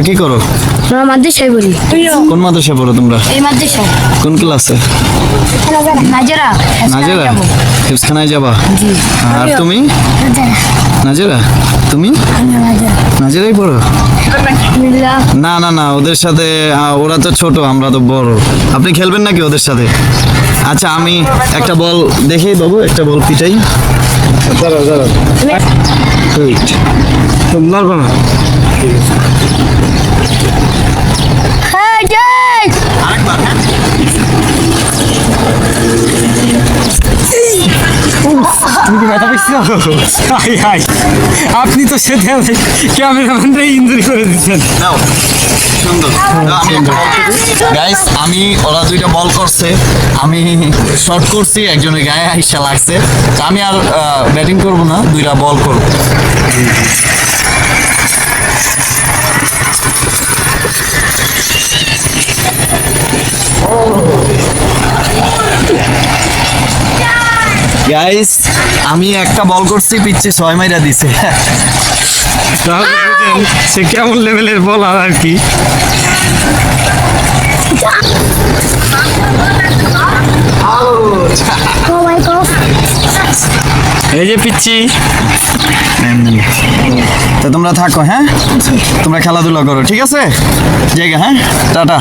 কি করো? আমরা মাদ্রাসায় পড়ি। কোন মাদ্রাসায় পড়ো তোমরা? এই মাদ্রাসায়। কোন ক্লাসে? নাজেরা। নাজেরা হিফজখানায় যাবা? জি। আর তুমি? নাজেরা তুমি নাজেরাই পড়ো? না না না, ওদের সাথে ওরা তো ছোট, আমরা তো বড়। আপনি খেলবেন নাকি ওদের সাথে? আচ্ছা, আমি একটা বল দেখি বাবু, একটা বল পিটাই। দাঁড়াও দাঁড়াও, মারবো না। আরেকবার, হ্যাঁ? তুমি কি ব্যথা পেয়েছো? হাই হাই, আপনি তো সেটা ক্যামেরাম্যানরা ইনজুরি করে দিচ্ছেন। নাও, সুন্দর। গাইস, আমি ওরা দুইটা বল করছে, আমি শট করছি, একজনের গায়ে আইসা লাগছে। তো আমি আর ব্যাটিং করব না, দুইটা বল করব। গাইস, আমি একটা বল করছি, পিচ্ছে 6 মাইরা দিছে। তাহলে বুঝেন সে কেমন লেভেলের বলার আর কি। এই যে পিচ্ছি। তো তোমরা থাকো, হ্যাঁ? তোমরা খেলাধুলা করো, ঠিক আছে? জায়গা, হ্যাঁ? টাটা।